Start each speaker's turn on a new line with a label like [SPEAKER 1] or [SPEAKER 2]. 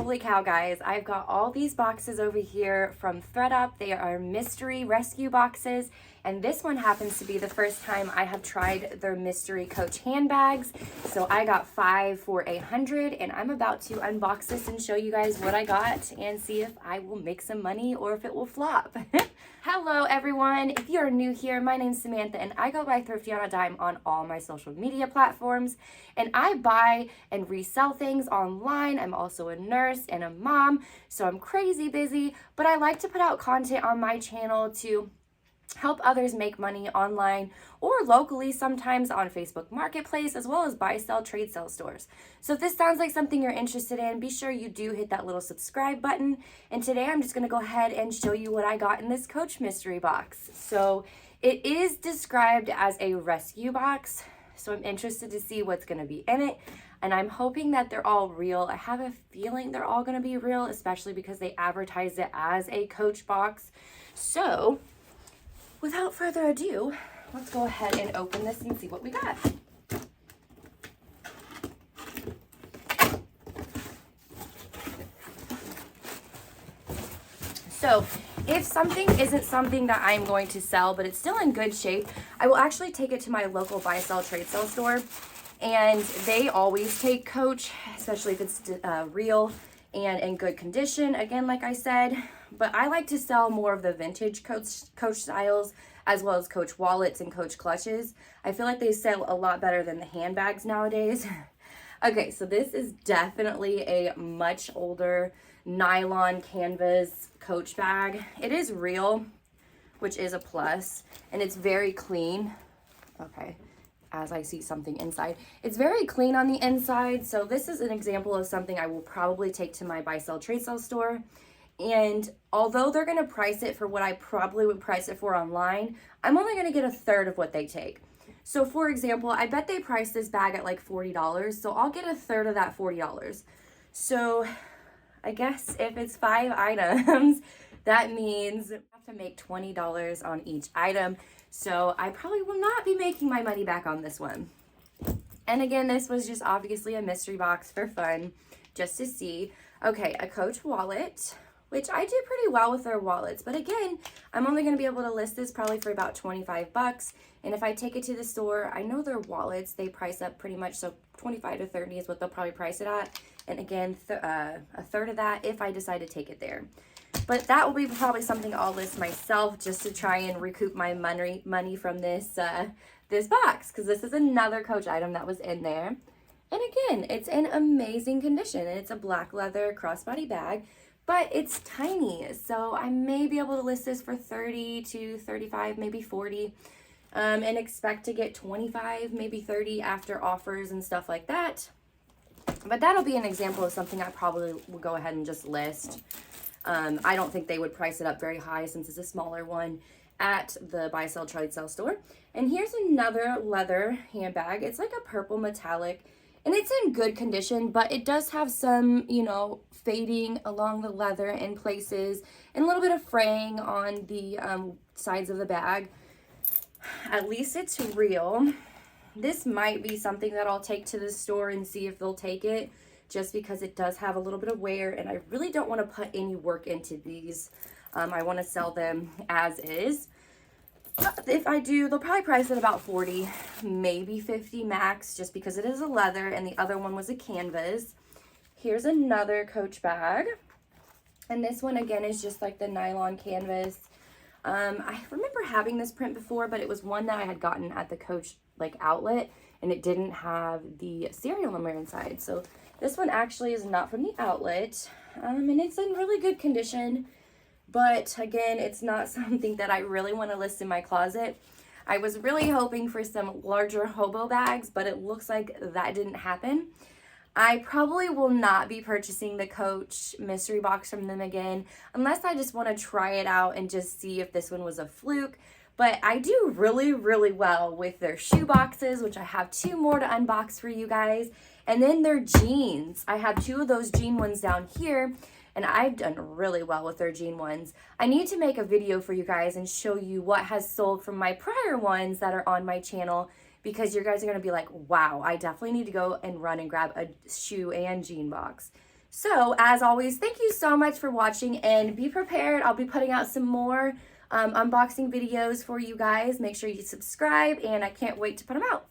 [SPEAKER 1] Holy cow, guys. I've got all these boxes over here from ThredUp. They are mystery rescue boxes. And this one happens to be the first time I have tried their mystery Coach handbags. So I got 5 for $100, and I'm about to unbox this and show you guys what I got and see if I will make some money or if it will flop. Hello everyone, if you are new here, my name's Samantha and I go by Thrifty on a Dime on all my social media platforms, and I buy and resell things online. I'm also a nurse and a mom, so I'm crazy busy, but I like to put out content on my channel to help others make money online or locally, sometimes on Facebook Marketplace, as well as buy, sell, trade, sell stores. So if this sounds like something you're interested in, be sure you do hit that little subscribe button. And today I'm just going to go ahead and show you what I got in this Coach mystery box. So it is described as a rescue box, so I'm interested to see what's going to be in it. And I'm hoping that they're all real. I have a feeling they're all going to be real, especially because they advertised it as a Coach box. So without further ado, let's go ahead and open this and see what we got. So if something isn't something that I'm going to sell, but it's still in good shape, I will actually take it to my local buy, sell, trade, sell store. And they always take Coach, especially if it's real and in good condition, again, like I said. But I like to sell more of the vintage Coach styles, as well as Coach wallets and Coach clutches. I feel like they sell a lot better than the handbags nowadays. Okay, so this is definitely a much older nylon canvas Coach bag. It is real, which is a plus, and it's very clean. Okay, as I see something inside. It's very clean on the inside, so this is an example of something I will probably take to my buy, sell, trade, sell store. And although they're going to price it for what I probably would price it for online, I'm only going to get a third of what they take. So for example, I bet they priced this bag at like $40, so I'll get a third of that $40. So I guess if it's 5 items, that means I have to make $20 on each item. So I probably will not be making my money back on this one. And again, this was just obviously a mystery box for fun, just to see. Okay, a Coach wallet, which I do pretty well with their wallets. But again, I'm only going to be able to list this probably for about 25 bucks. And if I take it to the store, I know their wallets, they price up pretty much. So 25 to 30 is what they'll probably price it at. And again, a third of that if I decide to take it there. But that will be probably something I'll list myself just to try and recoup my money from this this box, because this is another Coach item that was in there. And again, it's in amazing condition, and it's a black leather crossbody bag, but it's tiny. So I may be able to list this for 30 to 35, maybe 40, and expect to get 25, maybe 30 after offers and stuff like that. But that'll be an example of something I probably will go ahead and just list. I don't think they would price it up very high since it's a smaller one at the buy, sell, trade, sell store. And here's another leather handbag. It's like a purple metallic, and it's in good condition, but it does have some, you know, fading along the leather in places and a little bit of fraying on the sides of the bag. At least it's real. This might be something that I'll take to the store and see if they'll take it, just because it does have a little bit of wear, and I really don't want to put any work into these. I want to sell them as is. If I do, they'll probably price it about 40, maybe 50 max, just because it is a leather and the other one was a canvas. Here's another Coach bag, and this one again is just like the nylon canvas. I remember having this print before, but it was one that I had gotten at the Coach like outlet, and it didn't have the serial number inside. So this one actually is not from the outlet, and it's in really good condition. But again, it's not something that I really want to list in my closet. I was really hoping for some larger hobo bags, but it looks like that didn't happen. I probably will not be purchasing the Coach mystery box from them again, unless I just want to try it out and just see if this one was a fluke. But I do really, really well with their shoe boxes, which I have 2 more to unbox for you guys. And then their jeans. I have 2 of those jean ones down here, and I've done really well with their jean ones. I need to make a video for you guys and show you what has sold from my prior ones that are on my channel, because you guys are going to be like, wow, I definitely need to go and run and grab a shoe and jean box. So as always, thank you so much for watching, and be prepared. I'll be putting out some more unboxing videos for you guys. Make sure you subscribe, and I can't wait to put them out.